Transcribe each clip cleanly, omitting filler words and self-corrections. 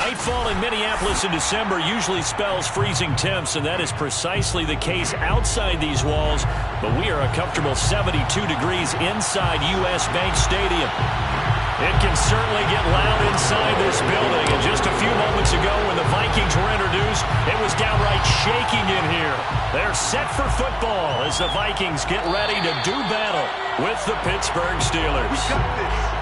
Nightfall in Minneapolis in December usually spells freezing temps, and that is precisely the case outside these walls. But we are a comfortable 72 degrees inside U.S. Bank Stadium. It can certainly get loud inside this building. And just a few moments ago when the Vikings were introduced, it was downright shaking in here. They're set for football as the Vikings get ready to do battle with the Pittsburgh Steelers. We got this.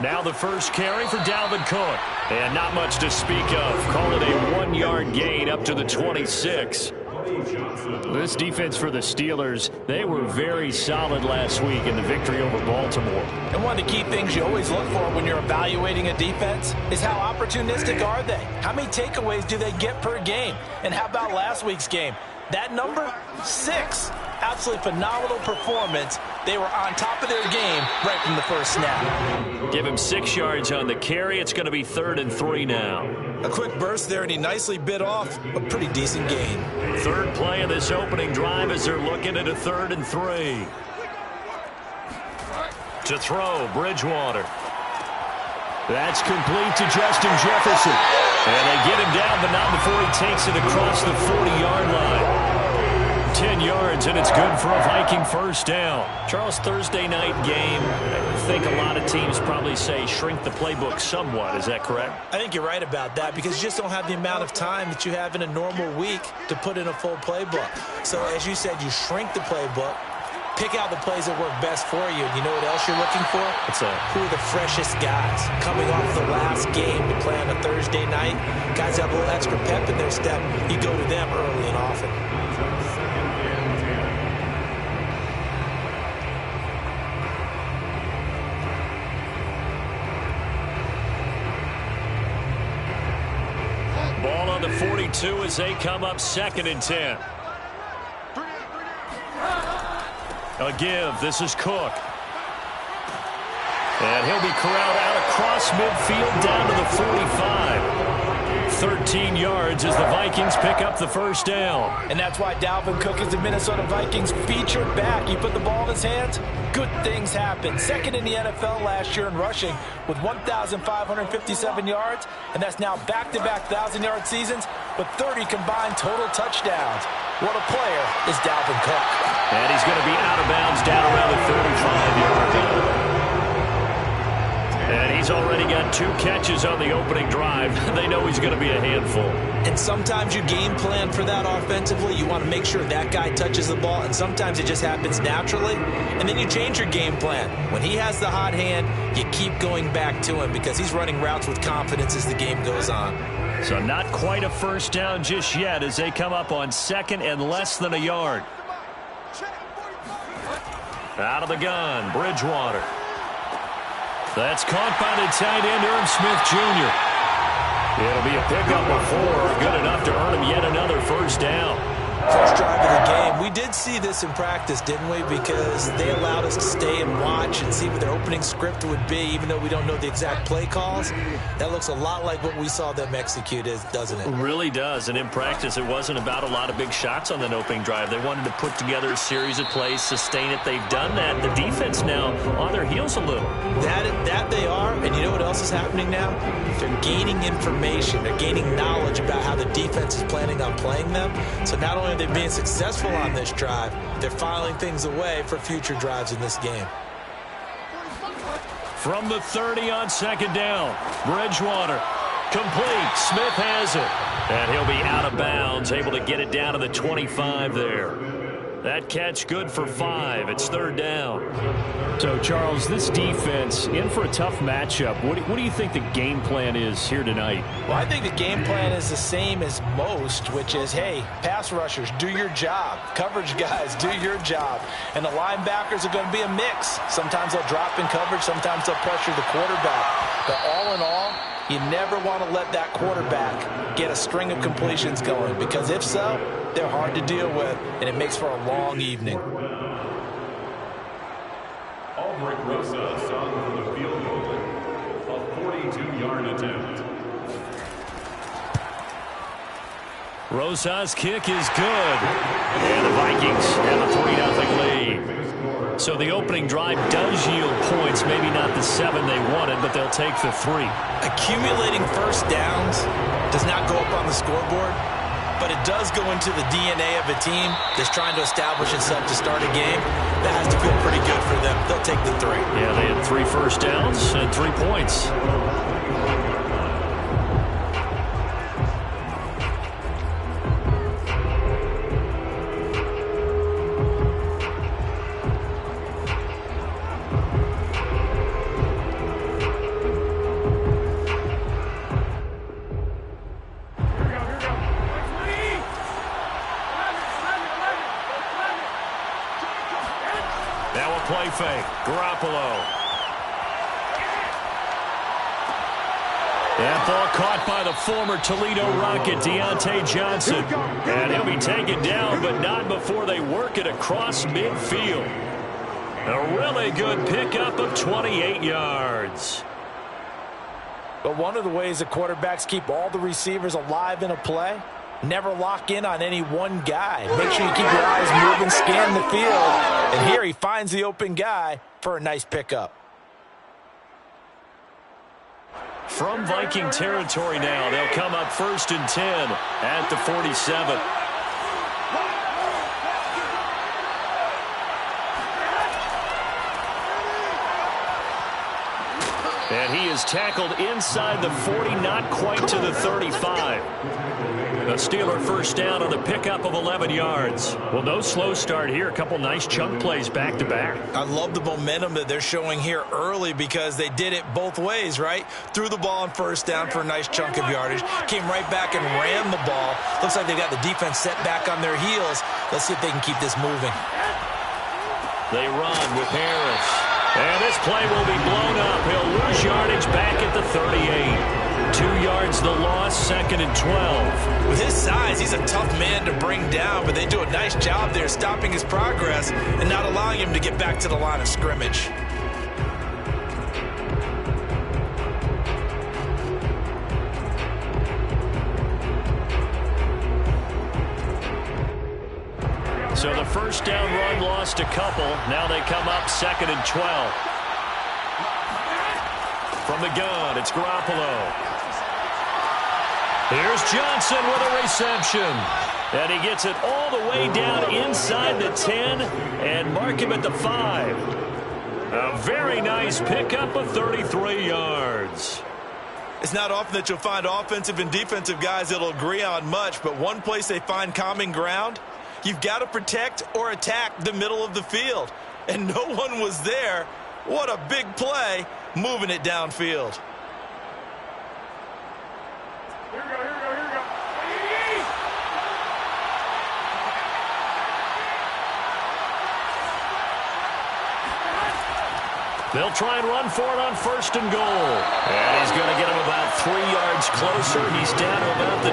Now the first carry for Dalvin Cook. And not much to speak of. Call it a 1-yard gain up to the 26. This defense for the Steelers, they were very solid last week in the victory over Baltimore. And one of the key things you always look for when you're evaluating a defense is how opportunistic are they? How many takeaways do they get per game? And how about last week's game? That number, 6. Absolutely phenomenal performance. They were on top of their game right from the first snap. Give him 6 yards on the carry. It's going to be 3rd and 3 now. A quick burst there, and he nicely bit off a pretty decent gain. Third play of this opening drive as they're looking at a 3rd and 3. To throw, Bridgewater. That's complete to Justin Jefferson. And they get him down, but not before he takes it across the 40-yard line. 10 yards, and it's good for a Viking first down. Charles, Thursday night game, I think a lot of teams probably say shrink the playbook somewhat. Is that correct? I think you're right about that because you just don't have the amount of time that you have in a normal week to put in a full playbook. So, as you said, you shrink the playbook, pick out the plays that work best for you. And you know what else you're looking for? What's that? Who are the freshest guys coming off the last game to play on a Thursday night? Guys have a little extra pep in their step. You go to them early and often. Ball on the 42 as they come up 2nd and 10. A give. This is Cook. And he'll be corralled out across midfield down to the 45. 13 yards as the Vikings pick up the first down. And that's why Dalvin Cook is the Minnesota Vikings featured back. You put the ball in his hands, good things happen. 2nd in the NFL last year in rushing with 1,557 yards, and that's now back-to-back 1,000-yard seasons with 30 combined total touchdowns. What a player is Dalvin Cook. And he's going to be out of bounds down around the 35-yard line. And he's already got 2 catches on the opening drive. They know he's going to be a handful. And sometimes you game plan for that offensively. You want to make sure that guy touches the ball, and sometimes it just happens naturally. And then you change your game plan. When he has the hot hand, you keep going back to him because he's running routes with confidence as the game goes on. So not quite a first down just yet as they come up on 2nd and less than a yard. Out of the gun, Bridgewater. That's caught by the tight end, Irv Smith Jr. It'll be a pickup of 4, good enough to earn him yet another first down. First drive of the game. We did see this in practice, didn't we? Because they allowed us to stay and watch and see what their opening script would be, even though we don't know the exact play calls. That looks a lot like what we saw them execute, doesn't it? It really does. And in practice, it wasn't about a lot of big shots on that opening drive. They wanted to put together a series of plays, sustain it. They've done that. The defense now on their heels a little. That they are. And you know what else is happening now? They're gaining information. They're gaining knowledge about how the defense is planning on playing them. So not only are they being successful on this drive, they're filing things away for future drives in this game. From the 30 on 2nd down, Bridgewater complete. Smith has it, and he'll be out of bounds, able to get it down to the 25 there. That catch good for 5. It's 3rd down. So, Charles, this defense, in for a tough matchup. What do you think the game plan is here tonight? Well, I think the game plan is the same as most, which is, hey, pass rushers, do your job. Coverage guys, do your job. And the linebackers are going to be a mix. Sometimes they'll drop in coverage. Sometimes they'll pressure the quarterback. But all in all, you never want to let that quarterback get a string of completions going, because if so, they're hard to deal with, and it makes for a long evening. Albrecht Rosa sung for the field goal, a 42-yard attempt. Rosa's kick is good. And the Vikings have a 3-0 lead. So the opening drive does yield points, maybe not the 7 they wanted, but they'll take the 3. Accumulating first downs does not go up on the scoreboard, but it does go into the DNA of a team that's trying to establish itself to start a game. That has to feel pretty good for them. They'll take the 3. Yeah, they had 3 first downs and 3 points. Play fake. Garoppolo. That ball caught by the former Toledo Rocket, Deontay Johnson. And he'll be taken down, but not before they work it across midfield. A really good pickup of 28 yards. But one of the ways the quarterbacks keep all the receivers alive in a play, never lock in on any one guy. Make sure you keep your eyes moving, scan the field. And here he finds the open guy for a nice pickup. From Viking territory now, they'll come up 1st and 10 at the 47. And he is tackled inside the 40, not quite to the 35. A Steeler first down on the pickup of 11 yards. Well, no slow start here. A couple nice chunk plays back-to-back. I love the momentum that they're showing here early, because they did it both ways, right? Threw the ball on first down for a nice chunk of yardage. Came right back and ran the ball. Looks like they got the defense set back on their heels. Let's see if they can keep this moving. They run with Harris. And this play will be blown up. He'll lose yardage back at the 38. 2 yards the loss, 2nd and 12. With his size, he's a tough man to bring down, but they do a nice job there stopping his progress and not allowing him to get back to the line of scrimmage. So the first down run lost a couple. Now they come up 2nd and 12. From the gun, it's Garoppolo. Here's Johnson with a reception. And he gets it all the way down inside the 10 and mark him at the 5. A very nice pickup of 33 yards. It's not often that you'll find offensive and defensive guys that'll agree on much, but one place they find common ground, you've got to protect or attack the middle of the field. And no one was there. What a big play, moving it downfield. Here we go. They'll try and run for it on 1st and goal. And he's going to get him about 3 yards closer. He's down to about the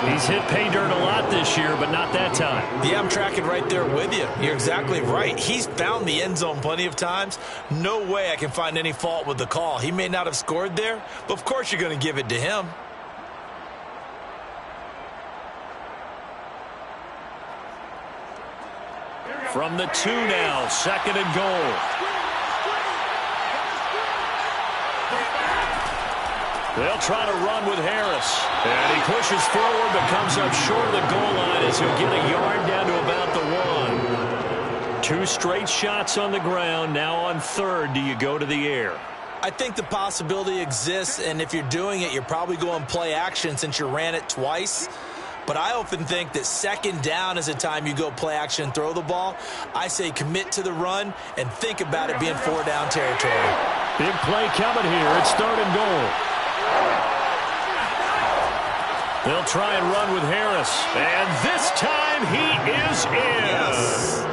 2. He's hit pay dirt a lot this year, but not that time. Yeah, I'm tracking right there with you. You're exactly right. He's found the end zone plenty of times. No way I can find any fault with the call. He may not have scored there, but of course you're going to give it to him. From the 2 now, 2nd and goal. They'll try to run with Harris. And he pushes forward but comes up short of the goal line as he'll get a yard down to about the 1. 2 straight shots on the ground. Now on 3rd, do you go to the air? I think the possibility exists, and if you're doing it, you're probably going play action since you ran it twice. But I often think that second down is a time you go play action and throw the ball. I say commit to the run and think about it being 4-down territory. Big play coming here. It's third and goal. They'll try and run with Harris. And this time he is in. Yes.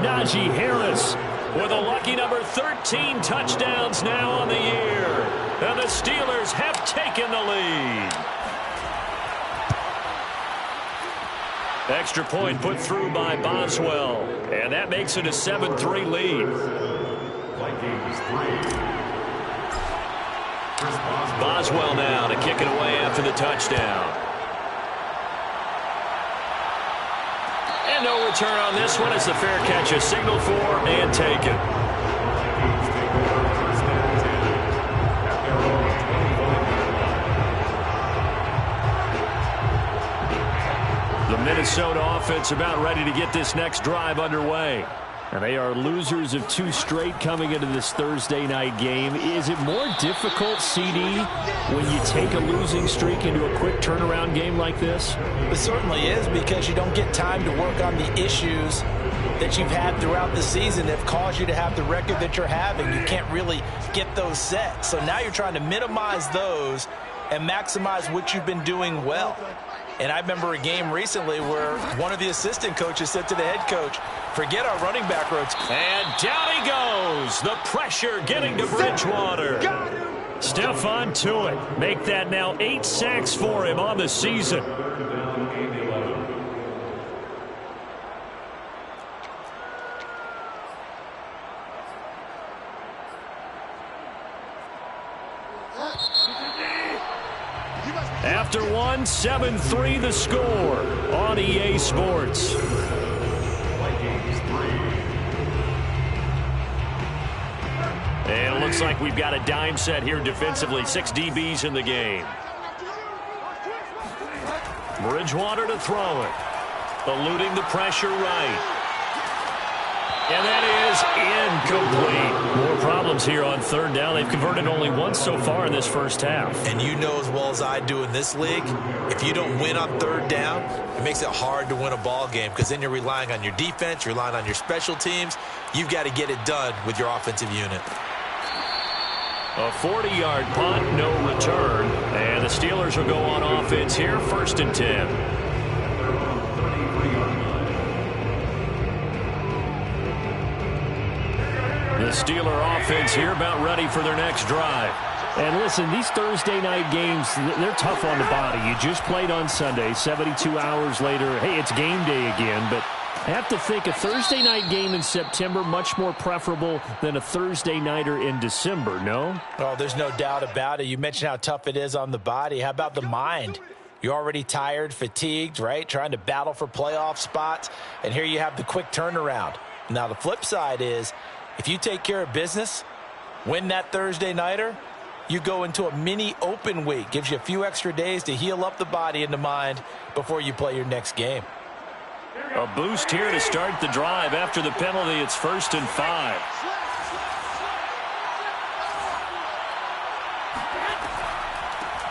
Najee Harris with a lucky number 13 touchdowns now on the year. And the Steelers have taken the lead. Extra point put through by Boswell. And that makes it a 7-3 lead. Boswell now to kick it away after the touchdown. And no return on this one as the fair catch is signaled for and taken. The Minnesota offense about ready to get this next drive underway. And they are losers of 2 straight coming into this Thursday night game. Is it more difficult, CD, when you take a losing streak into a quick turnaround game like this? It certainly is, because you don't get time to work on the issues that you've had throughout the season that have caused you to have the record that you're having. You can't really get those set. So now you're trying to minimize those and maximize what you've been doing well. And I remember a game recently where one of the assistant coaches said to the head coach, forget our running back routes. And down he goes. The pressure getting to Bridgewater. Stephon Tuitt. Make that now 8 sacks for him on the season. After one, 7-3 the score on EA Sports. And it looks like we've got a dime set here defensively. 6 DBs in the game. Bridgewater to throw it. Eluding the pressure right. And that is incomplete. More problems here on third down. They've converted only once so far in this first half. And you know as well as I do in this league, if you don't win on third down, it makes it hard to win a ball game, because then you're relying on your defense, you're relying on your special teams. You've got to get it done with your offensive unit. A 40-yard punt, no return. And the Steelers will go on offense here, 1st and 10. The Steeler offense here about ready for their next drive. And listen, these Thursday night games, they're tough on the body. You just played on Sunday, 72 hours later. Hey, it's game day again, but I have to think a Thursday night game in September much more preferable than a Thursday nighter in December, no? Oh, there's no doubt about it. You mentioned how tough it is on the body. How about the mind? You're already tired, fatigued, right? Trying to battle for playoff spots. And here you have the quick turnaround. Now, the flip side is, if you take care of business, win that Thursday nighter, you go into a mini open week. Gives you a few extra days to heal up the body and the mind before you play your next game. A boost here to start the drive. After the penalty, it's 1st and 5.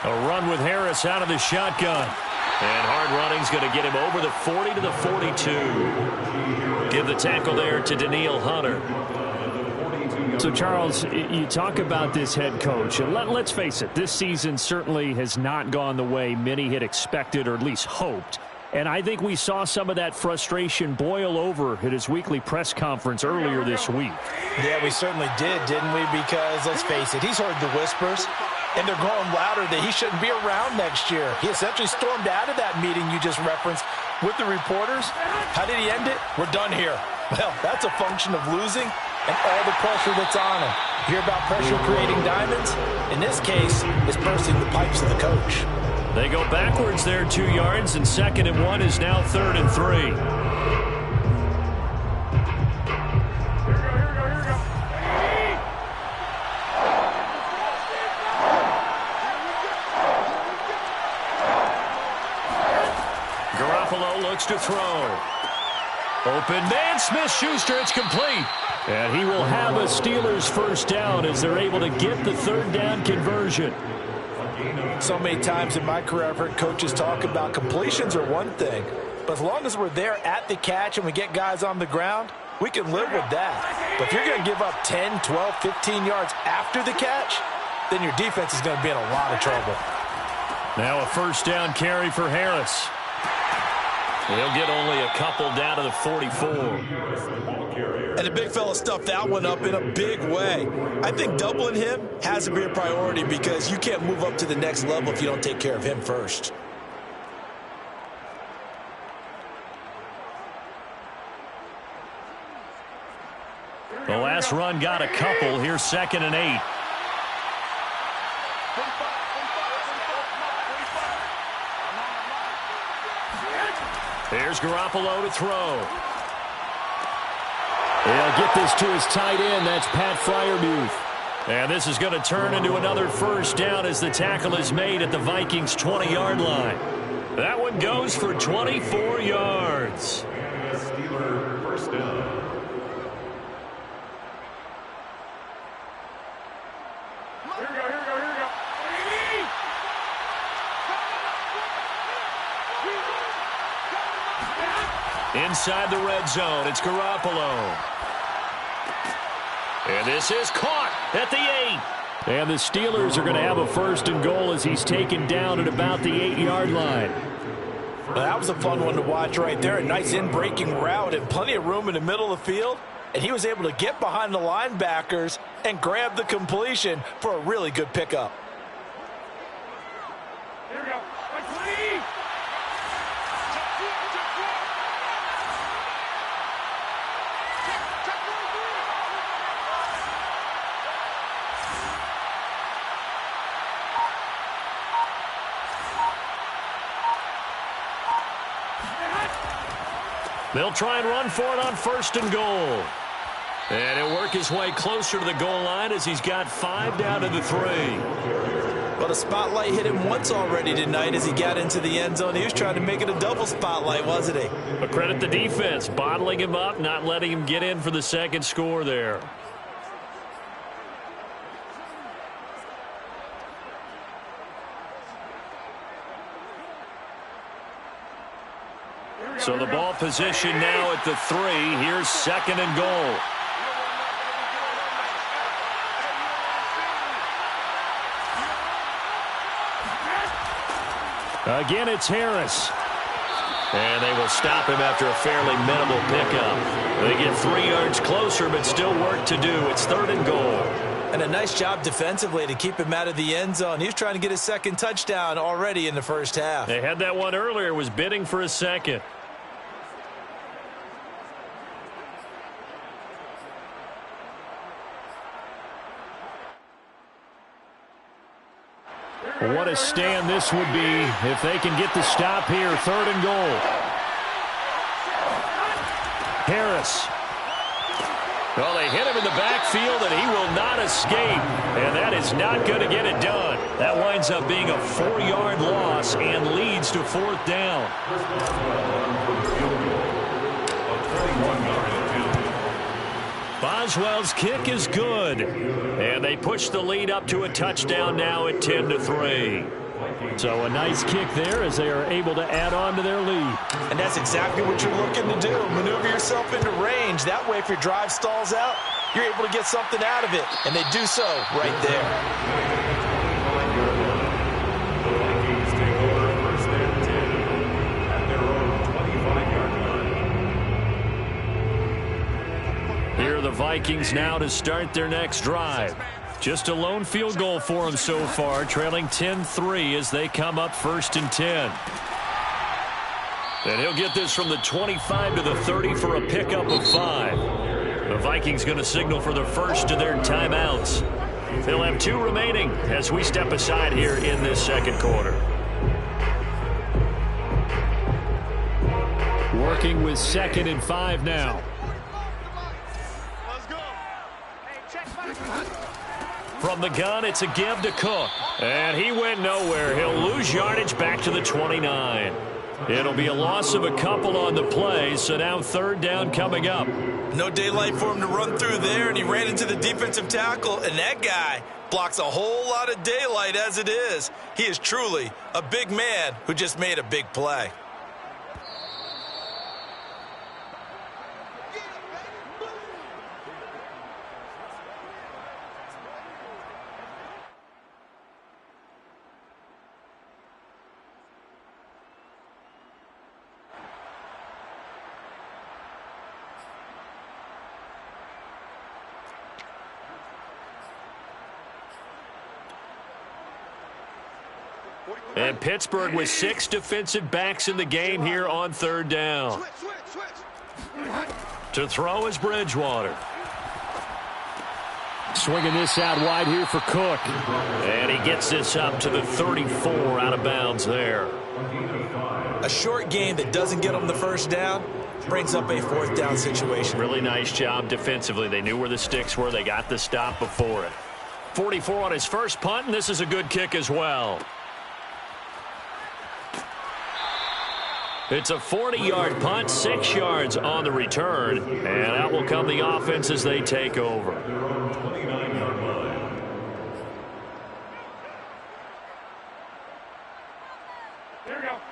A run with Harris out of the shotgun. And hard running's going to get him over the 40 to the 42. Give the tackle there to Daniil Hunter. So, Charles, you talk about this head coach, and let's face it, this season certainly has not gone the way many had expected or at least hoped. And I think we saw some of that frustration boil over at his weekly press conference earlier this week. Yeah, we certainly did, didn't we? Because, let's face it, he's heard the whispers, and they're growing louder that he shouldn't be around next year. He essentially stormed out of that meeting you just referenced with the reporters. How did he end it? We're done here. Well, that's a function of losing and all the pressure that's on him. You hear about pressure creating diamonds? In this case, it's bursting the pipes of the coach. They go backwards there 2 yards, and 2nd and 1 is now 3rd and 3. Garoppolo looks to throw. Open man, Smith-Schuster, it's complete. And he will have a Steelers first down as they're able to get the 3rd down conversion. So many times in my career I've heard coaches talk about completions are one thing, but as long as we're there at the catch and we get guys on the ground, we can live with that. But if you're going to give up 10, 12, 15 yards after the catch, then your defense is going to be in a lot of trouble. Now a first down carry for Harris. He'll get only a couple down to the 44. And the big fella stuffed that one up in a big way. I think doubling him has to be a priority because you can't move up to the next level if you don't take care of him first. The last run got a couple. Here's 2nd and 8. Here's Garoppolo to throw. He'll get this to his tight end. That's Pat Freiermuth. And this is going to turn into another first down as the tackle is made at the Vikings' 20-yard line. That one goes for 24 yards. Steeler first down. Inside the red zone, it's Garoppolo. And this is caught at the 8. And the Steelers are going to have a 1st and goal as he's taken down at about the 8-yard line. Well, that was a fun one to watch right there. A nice in-breaking route and plenty of room in the middle of the field. And he was able to get behind the linebackers and grab the completion for a really good pickup. Here we go. They'll try and run for it on 1st and goal. And he'll work his way closer to the goal line as he's got 5 down to the 3. Well, the spotlight hit him once already tonight as he got into the end zone. He was trying to make it a double spotlight, wasn't he? But credit the defense, bottling him up, not letting him get in for the 2nd score there. So the ball position now at the 3. Here's 2nd and goal. Again, it's Harris. And they will stop him after a fairly minimal pickup. They get 3 yards closer, but still work to do. It's 3rd and goal. And a nice job defensively to keep him out of the end zone. He was trying to get his 2nd touchdown already in the first half. They had that one earlier, was bidding for a 2nd. What a stand this would be if they can get the stop here. 3rd and goal. Harris. Well, they hit him in the backfield, and he will not escape. And that is not going to get it done. That winds up being a 4-yard loss and leads to 4th down. Boswell's kick is good. And they push the lead up to a touchdown now at 10-3. So a nice kick there as they are able to add on to their lead. And that's exactly what you're looking to do. Maneuver yourself into range. That way, if your drive stalls out, you're able to get something out of it. And they do so right there. Here are the Vikings now to start their next drive. Just a lone field goal for them so far, trailing 10-3 as they come up 1st and 10. And he'll get this from the 25 to the 30 for a pickup of 5. The Vikings going to signal for the first of their timeouts. They'll have 2 remaining as we step aside here in this 2nd quarter. Working with 2nd and 5 now. From the gun, it's a give to Cook. And he went nowhere. He'll lose yardage back to the 29. It'll be a loss of a couple on the play, so now 3rd down coming up. No daylight for him to run through there, and he ran into the defensive tackle, and that guy Blocks a whole lot of daylight as it is. He is truly a big man who just made a big play. And Pittsburgh with 6 defensive backs in the game here on third down. To throw is Bridgewater. Swinging this out wide here for Cook. And he gets this up to the 34 out of bounds there. A short game that doesn't get them the first down brings up a fourth down situation. Really nice job defensively. They knew where the sticks were. They got the stop before it. 44 on his first punt, and this is a good kick as well. It's a 40-yard punt, 6 yards on the return, and out will come the offense as they take over.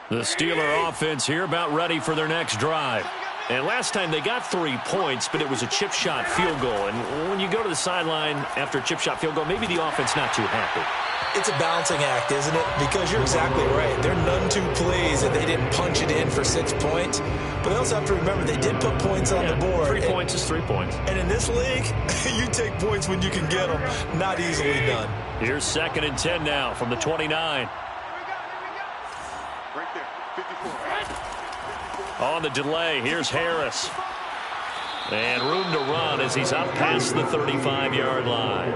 The Steeler offense here about ready for their next drive. And last time they got 3 points, but it was a chip shot field goal. And when you go to the sideline after a chip shot field goal, maybe the offense not too happy. It's a balancing act, isn't it? Because you're exactly right. They're none too pleased that they didn't punch it in for 6 points. But they also have to remember they did put points on the board. 3 points is 3 points. And in this league, you take points when you can get them. Not easily done. Here's 2nd and 10 now from the 29. Right there, 54. On the delay, here's Harris. And room to run as he's up past the 35-yard line.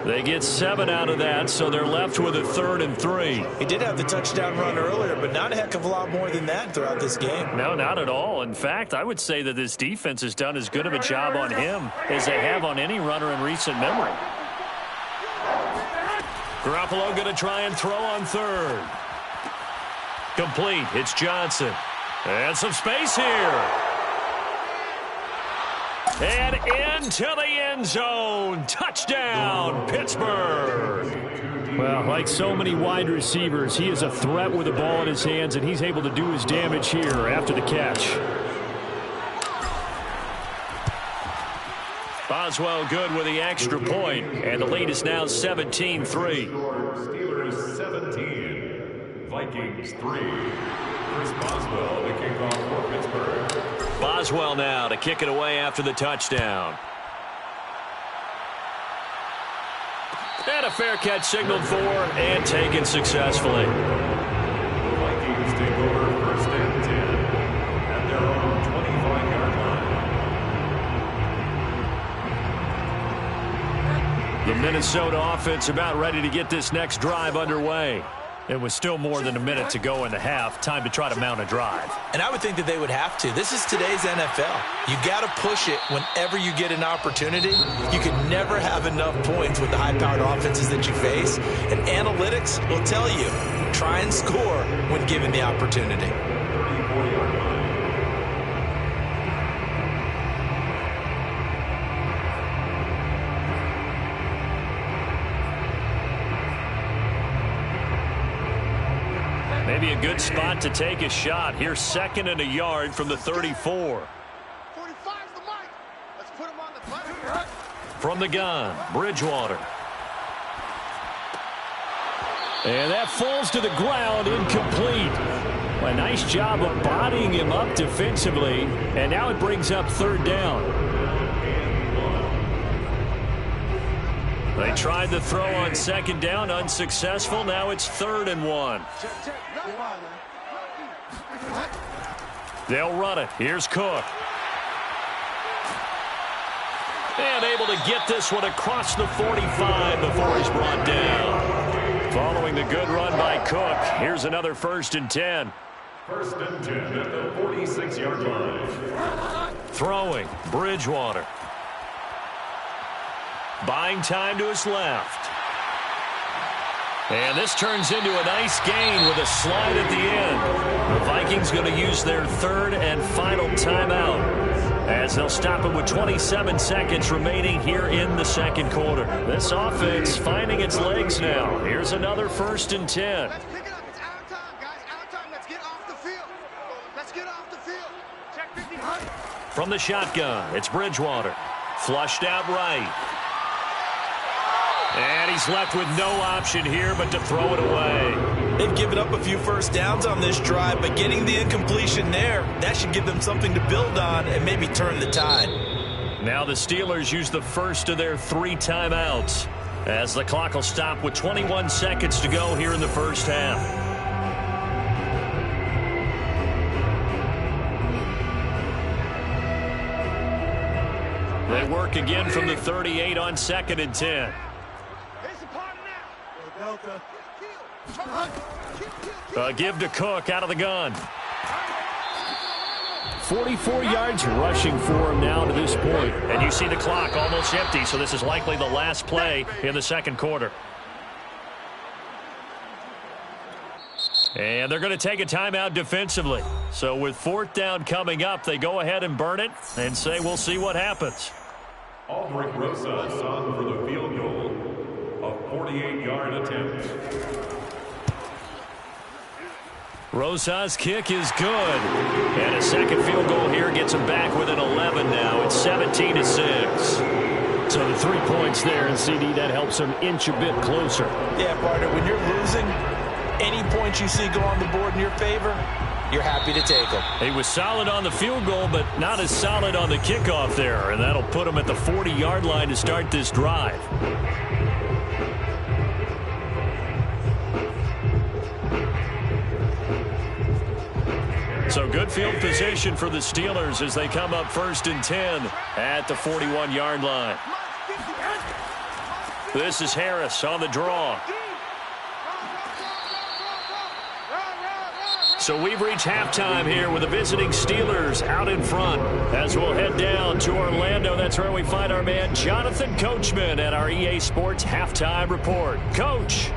They get 7 out of that, so they're left with a 3rd and 3. He did have the touchdown run earlier, but not a heck of a lot more than that throughout this game. No, not at all. In fact, I would say that this defense has done as good of a job on him as they have on any runner in recent memory. Garoppolo going to try and throw on 3rd. Complete. It's Johnson. And some space here. And into the end zone. Touchdown, Pittsburgh. Well, like so many wide receivers, he is a threat with the ball in his hands, and he's able to do his damage here after the catch. Boswell good with the extra point, and the lead is now 17-3. Steelers 17, Vikings 3. Chris Boswell, the kickoff for Pittsburgh. Boswell now to kick it away after the touchdown. And a fair catch signaled for and taken successfully. The Vikings take over 1st and 10 at their own 25-yard line. The Minnesota offense about ready to get this next drive underway. It was still more than a minute to go in the half. Time to try to mount a drive. And I would think that they would have to. This is today's NFL. You got to push it whenever you get an opportunity. You can never have enough points with the high-powered offenses that you face. And analytics will tell you, try and score when given the opportunity. 34-yard line. Maybe a good spot to take a shot. Here's 2nd and a yard from the 34. 45's the mic. Let's put him on the button. From the gun, Bridgewater. And that falls to the ground, incomplete. A nice job of bodying him up defensively, and now it brings up 3rd down. They tried the throw on 2nd down, unsuccessful. Now it's 3rd and 1. They'll run it. Here's Cook. And able to get this one across the 45 before he's brought down. Following the good run by Cook, here's another 1st and 10. 1st and 10 at the 46-yard line. Throwing, Bridgewater. Buying time to his left. And this turns into a nice gain with a slide at the end. The Vikings going to use their 3rd and final timeout. as they'll stop it with 27 seconds remaining here in the second quarter. This offense finding its legs now. Here's another 1st and 10. Let's pick it up. It's out of time, guys. Out of time. Let's get off the field. Let's get off the field. Check 50. From the shotgun, it's Bridgewater. Flushed out right. And he's left with no option here but to throw it away. They've given up a few first downs on this drive, but getting the incompletion there, that should give them something to build on and maybe turn the tide. Now the Steelers use the first of their 3 timeouts as the clock will stop with 21 seconds to go here in the first half. They work again from the 38 on 2nd and 10. Give to Cook out of the gun. 44 yards rushing for him now to this point. And you see the clock almost empty, so this is likely the last play in the second quarter. And they're going to take a timeout defensively. So with 4th down coming up, they go ahead and burn it and say we'll see what happens. Aldrich Rosas on for the field goal. A 48-yard attempt. Rosas' kick is good. And a second field goal here gets him back within 11 now. It's 17-6. So the 3 points there, and CD, that helps him inch a bit closer. Yeah, partner, when you're losing, any points you see go on the board in your favor, you're happy to take them. He was solid on the field goal, but not as solid on the kickoff there. And that'll put him at the 40-yard line to start this drive. So good field position for the Steelers as they come up 1st and 10 at the 41-yard line. This is Harris on the draw. So we've reached halftime here with the visiting Steelers out in front. As we'll head down to Orlando, that's where we find our man Jonathan Coachman at our EA Sports Halftime Report. Coach.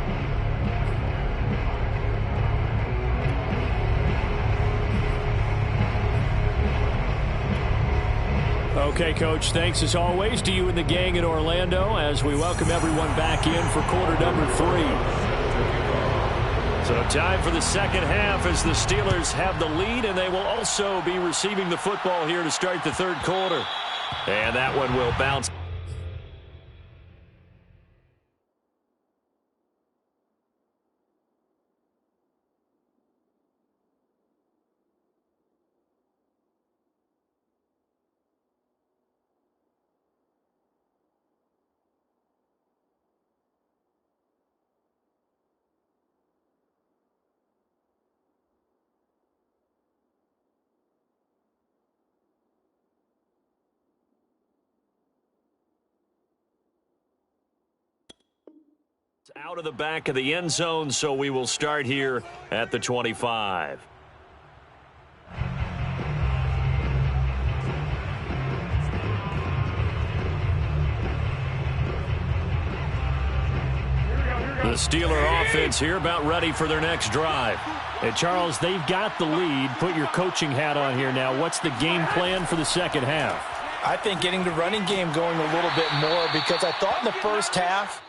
Okay, Coach, thanks as always to you and the gang in Orlando as we welcome everyone back in for quarter number 3. So time for the second half as the Steelers have the lead, and they will also be receiving the football here to start the third quarter. And that one will bounce. Out of the back of the end zone, so we will start here at the 25. The Steeler offense here about ready for their next drive. Hey, Charles, they've got the lead. Put your coaching hat on here now. What's the game plan for the second half? I think getting the running game going a little bit more, because I thought in the first half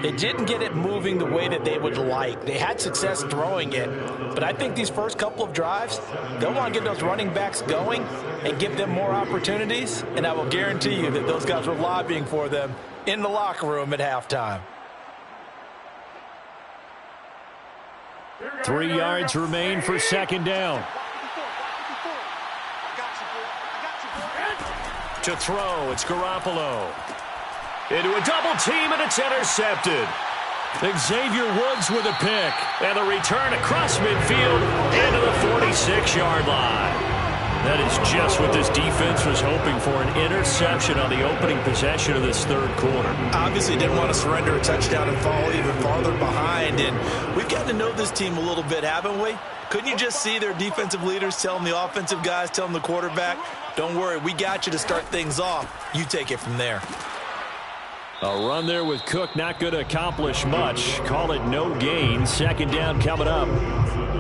they didn't get it moving the way that they would like. They had success throwing it, but I think these first couple of drives, they'll want to get those running backs going and give them more opportunities, and I will guarantee you that those guys were lobbying for them in the locker room at halftime. 3 yards remain for second down. To throw, it's Garoppolo. Into a double team, and it's intercepted. Xavier Woods with a pick. And the return across midfield into the 46-yard line. That is just what this defense was hoping for, an interception on the opening possession of this third quarter. Obviously didn't want to surrender a touchdown and fall even farther behind. And we've gotten to know this team a little bit, haven't we? Couldn't you just see their defensive leaders telling the offensive guys, telling the quarterback, don't worry, we got you to start things off. You take it from there. A run there with Cook not going to accomplish much. Call it no gain. Second down coming up.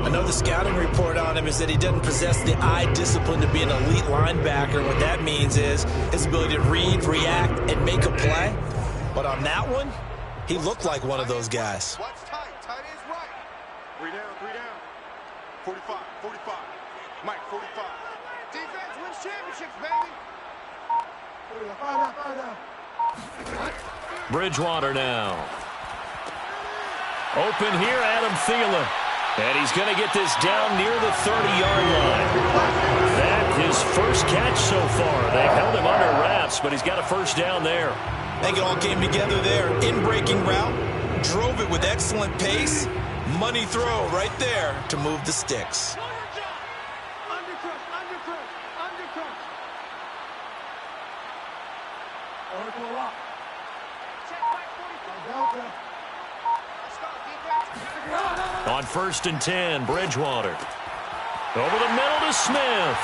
Another scouting report on him is that he doesn't possess the eye discipline to be an elite linebacker. What that means is his ability to read, react, and make a play. But on that one, he looked like one of those guys. What's tight? Tight is right. 3 down, 3 down. 45, 45. Mike, 45. Defense wins championships, baby. Bridgewater now. Open here, Adam Thielen. And he's going to get this down near the 30-yard line. That's his first catch so far. They've held him under wraps, but he's got a first down there. I think it all came together there. In-breaking route, drove it with excellent pace. Money throw right there to move the sticks. On 1st and 10, Bridgewater. Over the middle to Smith.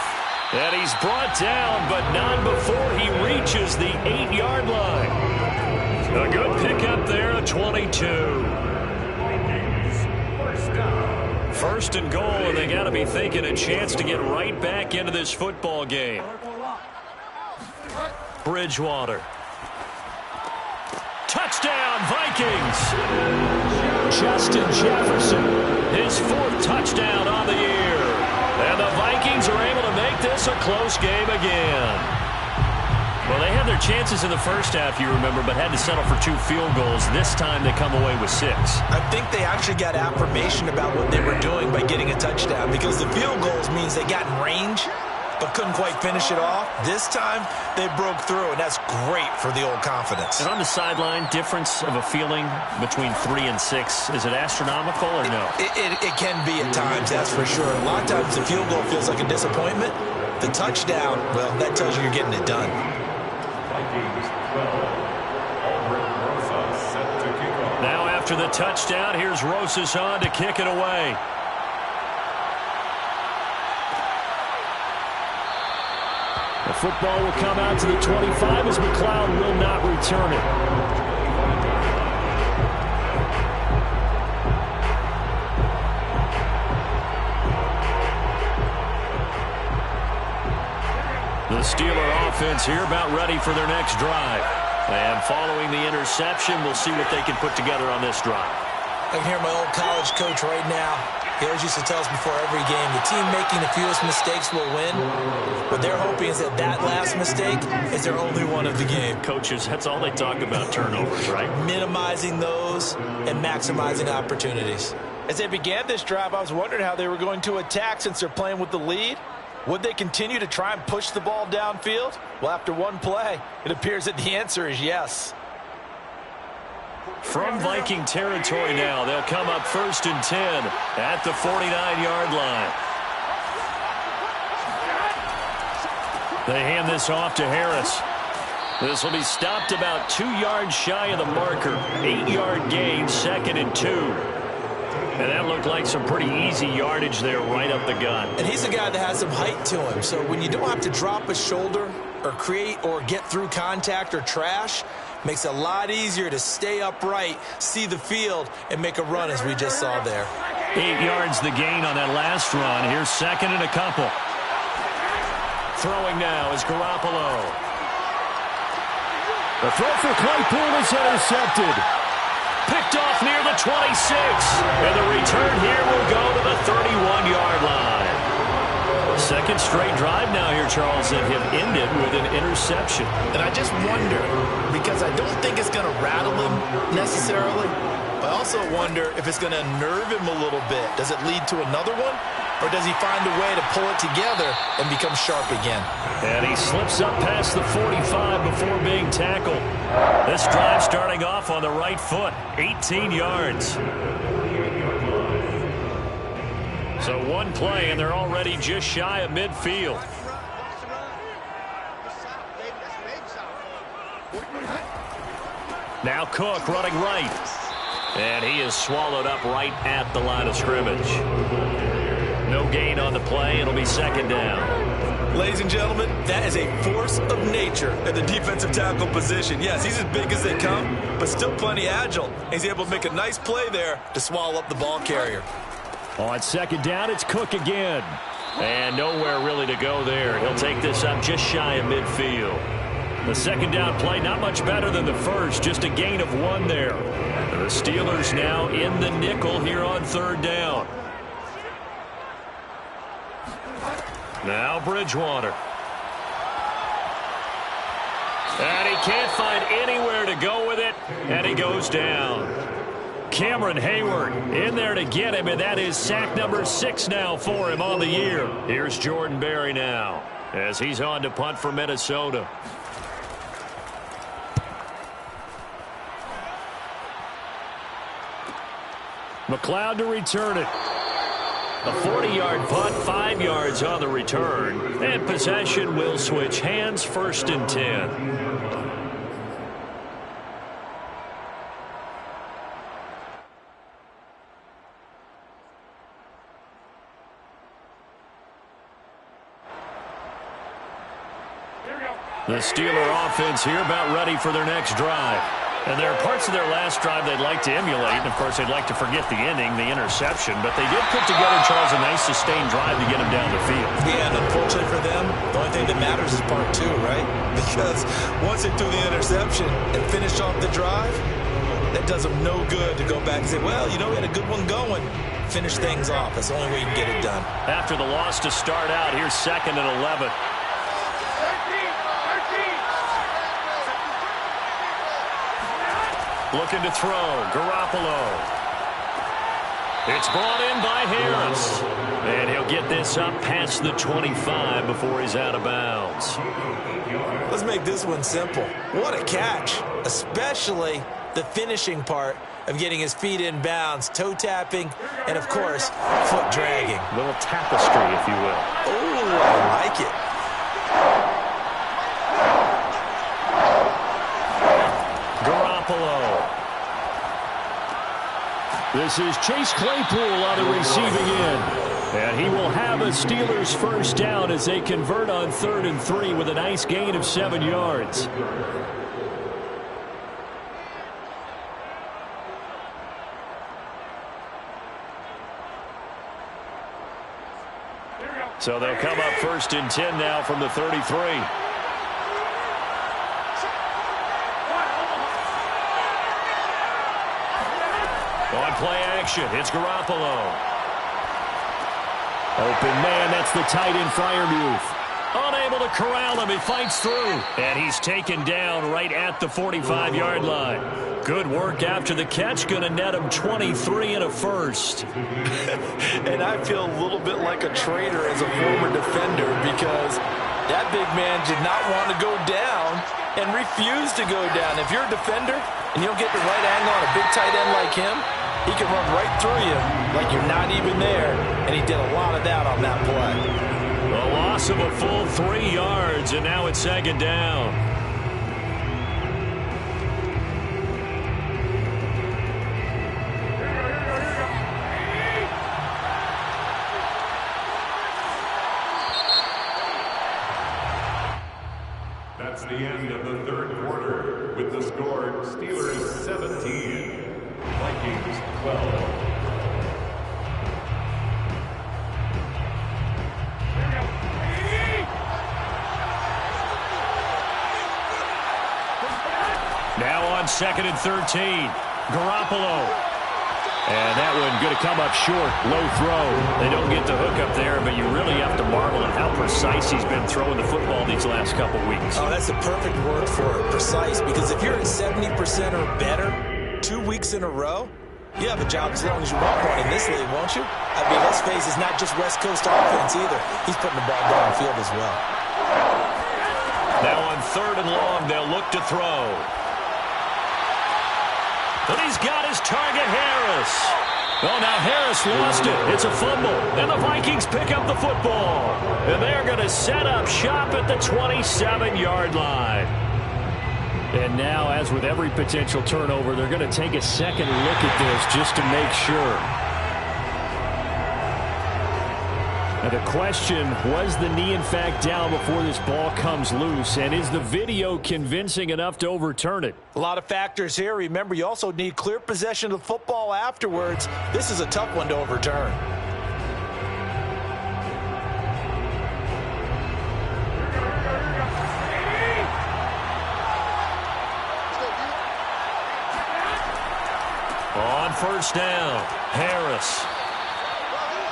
And he's brought down, but not before he reaches the 8-yard line. A good pickup there at 22. First and goal, and they got to be thinking a chance to get right back into this football game. Bridgewater. Touchdown, Vikings! Justin Jefferson, his 4th touchdown on the year. And the Vikings are able to make this a close game again. Well, they had their chances in the first half, you remember, but had to settle for 2 field goals. This time they come away with 6. I think they actually got affirmation about what they were doing by getting a touchdown, because the field goals means they got in range but couldn't quite finish it off. This time, they broke through, and that's great for the old confidence. And on the sideline, difference of a feeling between 3 and 6, is it astronomical or no? It can be at times, that's for sure. A lot of times the field goal feels like a disappointment. The touchdown, well, that tells you you're getting it done. Now after the touchdown, here's Rosas on to kick it away. The football will come out to the 25 as McLeod will not return it. The Steeler offense here about ready for their next drive. And following the interception, we'll see what they can put together on this drive. I can hear my old college coach right now. He always used to tell us before every game, the team making the fewest mistakes will win. What they're hoping is that that last mistake is their only one of the game. Coaches, that's all they talk about, turnovers, right? Minimizing those and maximizing opportunities. As they began this drive, I was wondering how they were going to attack since they're playing with the lead. Would they continue to try and push the ball downfield? Well, after one play, it appears that the answer is yes. From Viking territory now, they'll come up 1st and 10 at the 49-yard line. They hand this off to Harris. This will be stopped about 2 yards shy of the marker. 8-yard gain, 2nd and 2. And that looked like some pretty easy yardage there right up the gut. And he's a guy that has some height to him. So when you don't have to drop a shoulder or create or get through contact or trash, makes it a lot easier to stay upright, see the field, and make a run as we just saw there. 8 yards the gain on that last run. Here's 2nd and a couple. Throwing now is Garoppolo. The throw for Claypool is intercepted. Picked off near the 26. And the return here will go to the 31-yard line. Second straight drive now here, Charles, that have ended with an interception. And I just wonder, because I don't think it's going to rattle him necessarily, but I also wonder if it's going to nerve him a little bit. Does it lead to another one? Or does he find a way to pull it together and become sharp again? And he slips up past the 45 before being tackled. This drive starting off on the right foot, 18 yards. So one play, and they're already just shy of midfield. Now Cook running right. And he is swallowed up right at the line of scrimmage. No gain on the play. It'll be 2nd down. Ladies and gentlemen, that is a force of nature at the defensive tackle position. Yes, he's as big as they come, but still plenty agile. He's able to make a nice play there to swallow up the ball carrier. On second down, it's Cook again. And nowhere really to go there. He'll take this up just shy of midfield. The second down play, not much better than the first, just a gain of 1 there. The Steelers now in the nickel here on third down. Now Bridgewater. And he can't find anywhere to go with it, and he goes down. Cameron Hayward in there to get him, and that is sack number 6 now for him on the year. Here's Jordan Berry now as he's on to punt for Minnesota. McLeod to return it. A 40-yard punt, 5 yards on the return, and possession will switch hands, 1st and 10. The Steeler offense here about ready for their next drive. And there are parts of their last drive they'd like to emulate. And, of course, they'd like to forget the ending, the interception. But they did put together, Charles, a nice sustained drive to get them down the field. Yeah, and unfortunately for them, the only thing that matters is part 2, right? Because once they threw the interception and finished off the drive, that does them no good to go back and say, well, you know, we had a good one going. Finish things off. That's the only way you can get it done. After the loss to start out, here's 2nd and 11. Looking to throw, Garoppolo. It's brought in by Harris. And he'll get this up past the 25 before he's out of bounds. Let's make this one simple. What a catch, especially the finishing part of getting his feet in bounds, toe tapping, and, of course, foot dragging. A little tapestry, if you will. Oh, I like it. This is Chase Claypool on the receiving end. And he will have a Steelers first down as they convert on 3rd and 3 with a nice gain of 7 yards. So they'll come up 1st and 10 now from the 33. On play action, it's Garoppolo. Open man, that's the tight end Freiermuth. Unable to corral him, he fights through. And he's taken down right at the 45-yard line. Good work after the catch, going to net him 23 and a first. And I feel a little bit like a traitor as a former defender because that big man did not want to go down and refused to go down. If you're a defender and you don't get the right angle on a big tight end like him, he can run right through you like you're not even there, and he did a lot of that on that play. A loss of a full 3 yards, and now it's 2nd down. That's the end of the 3rd quarter with the score Steelers 17. Vikings 12. Now on 2nd and 13. Garoppolo. And that one going to come up short. Low throw. They don't get the hook up there, but you really have to marvel at how precise he's been throwing the football these last couple weeks. Oh, that's the perfect word for it, precise, because if you're at 70% or better 2 weeks in a row, you have a job as long as you want one in this league, won't you? I mean, let's face it, it's not just West Coast offense either. He's putting the ball downfield as well. Now on 3rd and long, they'll look to throw. But he's got his target, Harris. Oh, now Harris lost it. It's a fumble. And the Vikings pick up the football. And they're going to set up shop at the 27-yard line. And now, as with every potential turnover, they're going to take a second look at this just to make sure. Now the question, was the knee in fact down before this ball comes loose? And is the video convincing enough to overturn it? A lot of factors here. Remember, you also need clear possession of the football afterwards. This is a tough one to overturn. first down. Harris.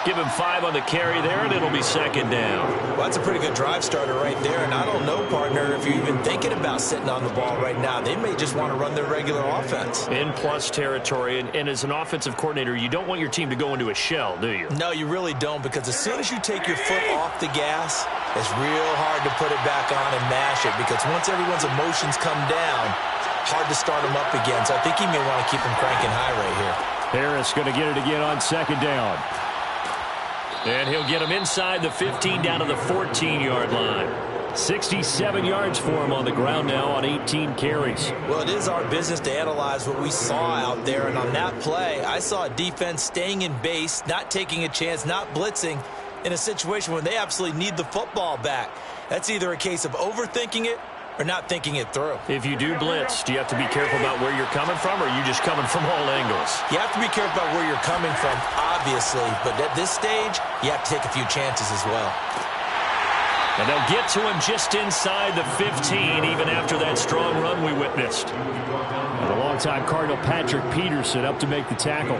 Give him 5 on the carry there, and it'll be second down. Well, that's a pretty good drive starter right there, and I don't know, partner, if you're even thinking about sitting on the ball right now. They may just want to run their regular offense. In plus territory, and as an offensive coordinator, you don't want your team to go into a shell, do you? No, you really don't, because as soon as you take your foot off the gas, it's real hard to put it back on and mash it, because once everyone's emotions come down, hard to start them up again. So I think he may want to keep them cranking high right here. Harris going to get it again on second down. And he'll get him inside the 15 down to the 14-yard line. 67 yards for him on the ground now on 18 carries. Well, it is our business to analyze what we saw out there. And on that play, I saw a defense staying in base, not taking a chance, not blitzing in a situation where they absolutely need the football back. That's either a case of overthinking it or not thinking it through. If you do blitz, do you have to be careful about where you're coming from, or are you just coming from all angles? You have to be careful about where you're coming from, obviously. But at this stage, you have to take a few chances as well. And they'll get to him just inside the 15, even after that strong run we witnessed. And the longtime Cardinal Patrick Peterson up to make the tackle.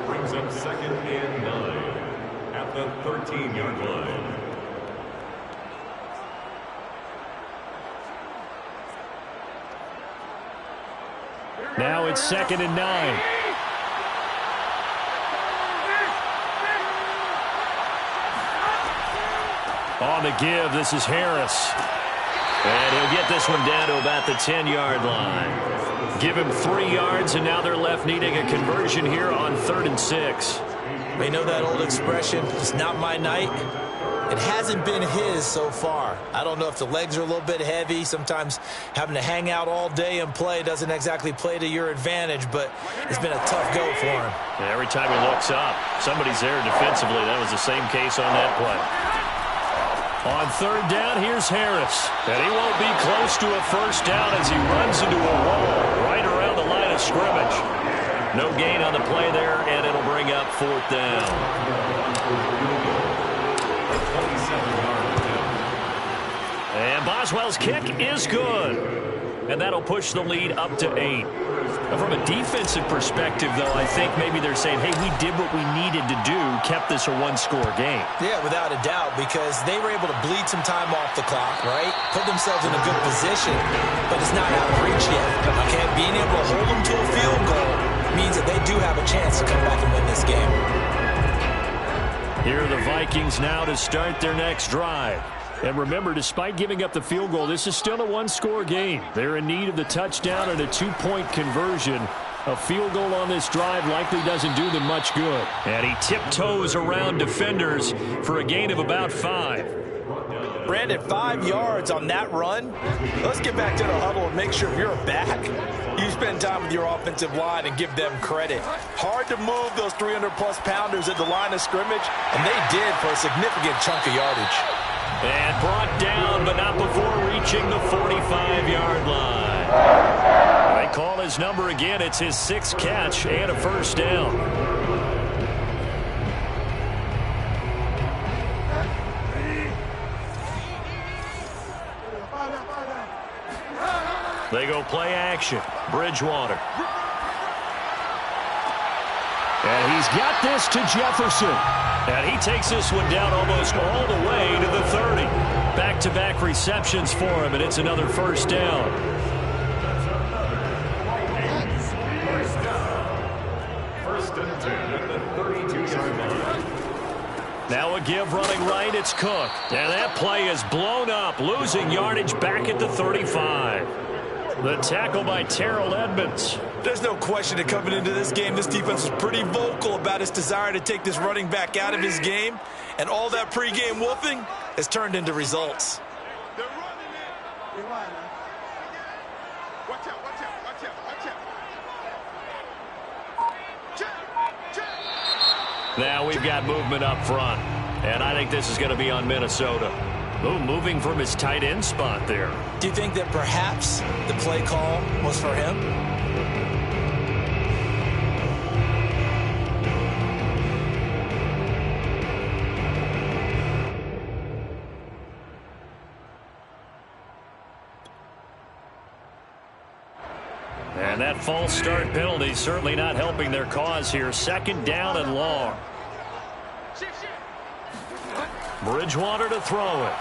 Brings up second and 9 at the 13-yard line. Now it's second and 9. On the give, this is Harris. And he'll get this one down to about the 10-yard line. Give him 3 yards, and now they're left needing a conversion here on 3rd and 6. You know that old expression, it's not my night? It hasn't been his so far. I don't know if the legs are a little bit heavy. Sometimes having to hang out all day and play doesn't exactly play to your advantage, but it's been a tough go for him. And every time he looks up, somebody's there defensively. That was the same case on that play. On 3rd down, here's Harris. And he won't be close to a first down as he runs into a wall right around the line of scrimmage. No gain on the play there, and it'll bring up 4th down. And Boswell's kick is good. And that'll push the lead up to 8. Now, from a defensive perspective, though, I think maybe they're saying, hey, we did what we needed to do, kept this a one-score game. Yeah, without a doubt, because they were able to bleed some time off the clock, right? Put themselves in a good position, but it's not out of reach yet. Okay, being able to hold them to a field goal means that they do have a chance to come back and win this game. Here are the Vikings now to start their next drive. And remember, despite giving up the field goal, this is still a one-score game. They're in need of the touchdown and a 2-point conversion. A field goal on this drive likely doesn't do them much good. And he tiptoes around defenders for a gain of about 5. Brandon, 5 yards on that run. Let's get back to the huddle and make sure if you're a back, you spend time with your offensive line and give them credit. Hard to move those 300-plus pounders at the line of scrimmage, and they did for a significant chunk of yardage. And brought down, but not before reaching the 45-yard line. They call his number again. It's his 6th catch and a first down. They go play action. Bridgewater. And he's got this to Jefferson. And he takes this one down almost all the way to the 30. Back-to-back receptions for him, and it's another first down. First and 10 at the 32-yard line. Now a give running right, it's Cook. And that play is blown up, losing yardage back at the 35. The tackle by Terrell Edmonds. There's no question that coming into this game, this defense was pretty vocal about its desire to take this running back out of his game. And all that pregame wolfing has turned into results. They're running it. Watch out, watch out, watch out, watch out. Check. Now we've got movement up front. And I think this is going to be on Minnesota. Ooh, moving from his tight end spot there. Do you think that perhaps the play call was for him? And that false start penalty certainly not helping their cause here. Second down and long. Bridgewater to throw it.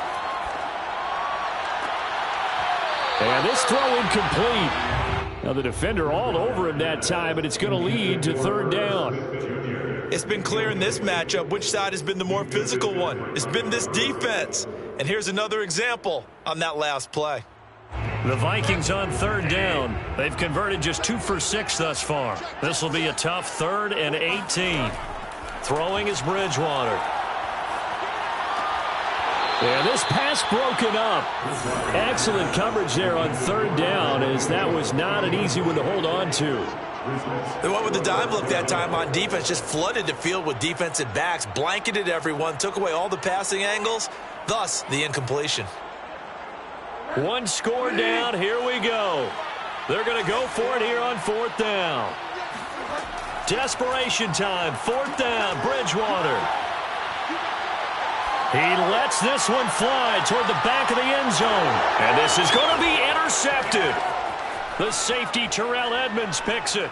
And this throw incomplete. Now the defender all over him that time, but it's going to lead to third down. It's been clear in this matchup which side has been the more physical one. It's been this defense. And here's another example on that last play. The Vikings on third down. They've converted just 2 for 6 thus far. This will be a tough 3rd and 18. Throwing is Bridgewater. And this pass broken up. Excellent coverage there on third down, as that was not an easy one to hold on to. They went with the dime look that time on defense, just flooded the field with defensive backs, blanketed everyone, took away all the passing angles, thus the incompletion. One score down, here we go. They're going to go for it here on 4th down. Desperation time, 4th down, Bridgewater. He lets this one fly toward the back of the end zone. And this is going to be intercepted. The safety, Terrell Edmonds, picks it.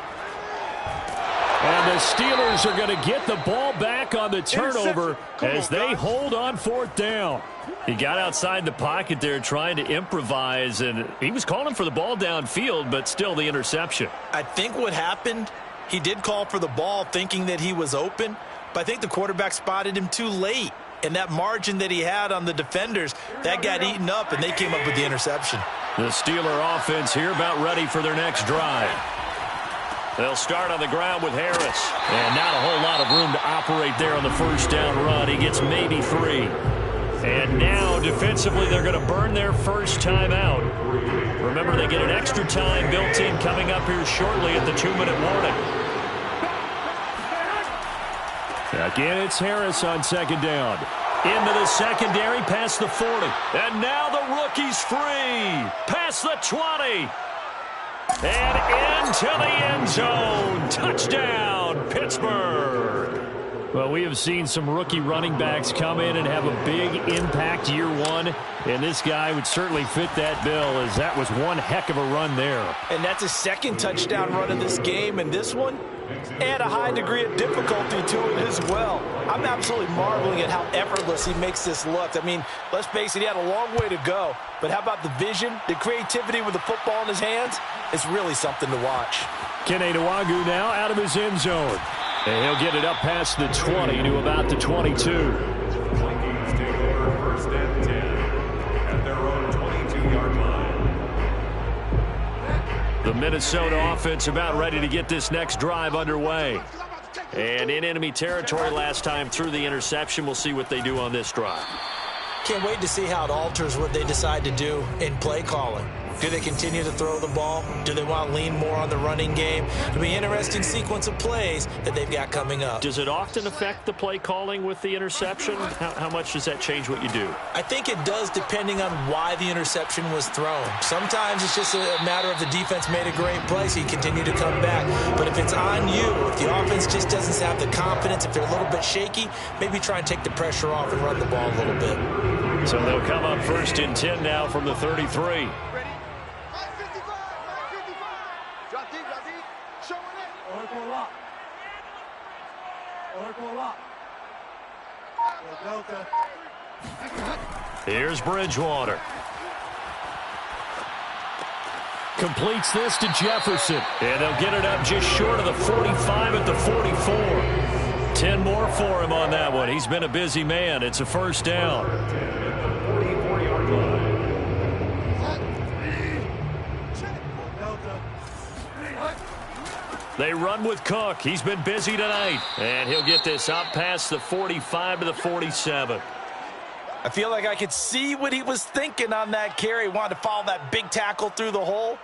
And the Steelers are going to get the ball back on the turnover as they hold on 4th down. He got outside the pocket there trying to improvise, and he was calling for the ball downfield, but still the interception. I think what happened, he did call for the ball thinking that he was open, but I think the quarterback spotted him too late. And that margin that he had on the defenders, that got eaten up, and they came up with the interception. The Steeler offense here about ready for their next drive. They'll start on the ground with Harris. And not a whole lot of room to operate there on the first down run. He gets maybe 3. And now, defensively, they're going to burn their first time out. Remember, they get an extra time built in coming up here shortly at the 2-minute warning. Again, it's Harris on second down. Into the secondary, past the 40. And now the rookie's free. Past the 20. And into the end zone. Touchdown, Pittsburgh. Well, we have seen some rookie running backs come in and have a big impact year one. And this guy would certainly fit that bill, as that was one heck of a run there. And that's his second touchdown run of this game. And this one, add a high degree of difficulty to it as well. I'm absolutely marveling at how effortless he makes this look. I mean, let's face it, he had a long way to go. But how about the vision, the creativity with the football in his hands? It's really something to watch. Kene Nwangwu now out of his end zone. And he'll get it up past the 20 to about the 22. Vikings take over 1st and 10 at their own 22-yard line. The Minnesota offense about ready to get this next drive underway. And in enemy territory last time through the interception. We'll see what they do on this drive. Can't wait to see how it alters what they decide to do in play calling. Do they continue to throw the ball? Do they want to lean more on the running game? It'll be an interesting sequence of plays that they've got coming up. Does it often affect the play calling with the interception? How much does that change what you do? I think it does, depending on why the interception was thrown. Sometimes it's just a matter of the defense made a great play, so you continue to come back. But if it's on you, if the offense just doesn't have the confidence, if they're a little bit shaky, maybe try and take the pressure off and run the ball a little bit. So they'll come up 1st and 10 now from the 33. Here's Bridgewater. Completes this to Jefferson. And they'll get it up just short of the 45 at the 44. 10 more for him on that one. He's been a busy man. It's a first down. They run with Cook. He's been busy tonight. And he'll get this up past the 45 to the 47. I feel like I could see what he was thinking on that carry. Wanted to follow that big tackle through the hole.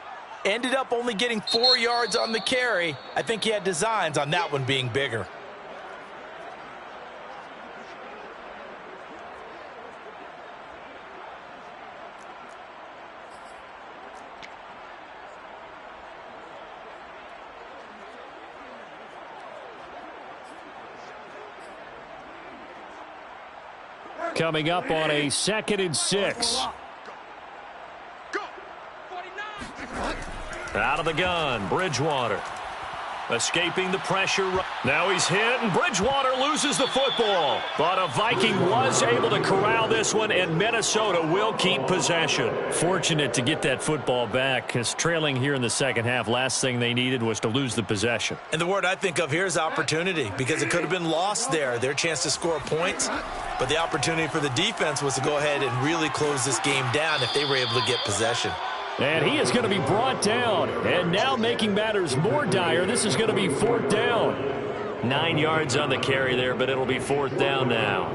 Ended up only getting 4 yards on the carry. I think he had designs on that one being bigger. Coming up on a 2nd and 6. Out of the gun, Bridgewater. Escaping the pressure. Now he's hit, and Bridgewater loses the football. But a Viking was able to corral this one, and Minnesota will keep possession. Fortunate to get that football back, because trailing here in the second half, last thing they needed was to lose the possession. And the word I think of here is opportunity, because it could have been lost there, their chance to score points. But the opportunity for the defense was to go ahead and really close this game down if they were able to get possession. And he is going to be brought down. And now making matters more dire, this is going to be fourth down. 9 yards on the carry there, but it'll be fourth down now.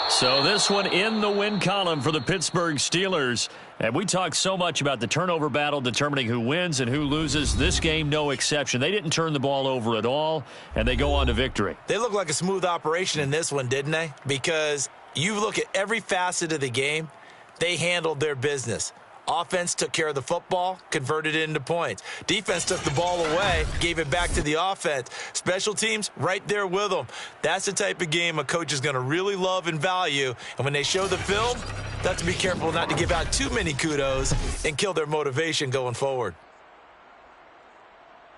So this one in the win column for the Pittsburgh Steelers. And we talked so much about the turnover battle determining who wins and who loses. This game, no exception. They didn't turn the ball over at all, and they go on to victory. They look like a smooth operation in this one, didn't they? Because you look at every facet of the game, they handled their business. Offense took care of the football, converted it into points. Defense took the ball away, gave it back to the offense. Special teams, right there with them. That's the type of game a coach is going to really love and value. And when they show the film, they have to be careful not to give out too many kudos and kill their motivation going forward.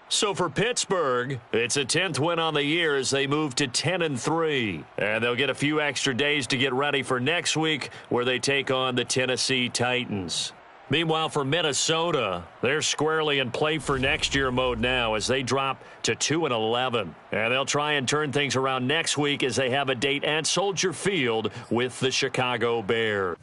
So for Pittsburgh, it's a 10th win on the year as they move to 10-3. And they'll get a few extra days to get ready for next week, where they take on the Tennessee Titans. Meanwhile, for Minnesota, they're squarely in play for next year mode now as they drop to 2-11. And they'll try and turn things around next week as they have a date at Soldier Field with the Chicago Bears.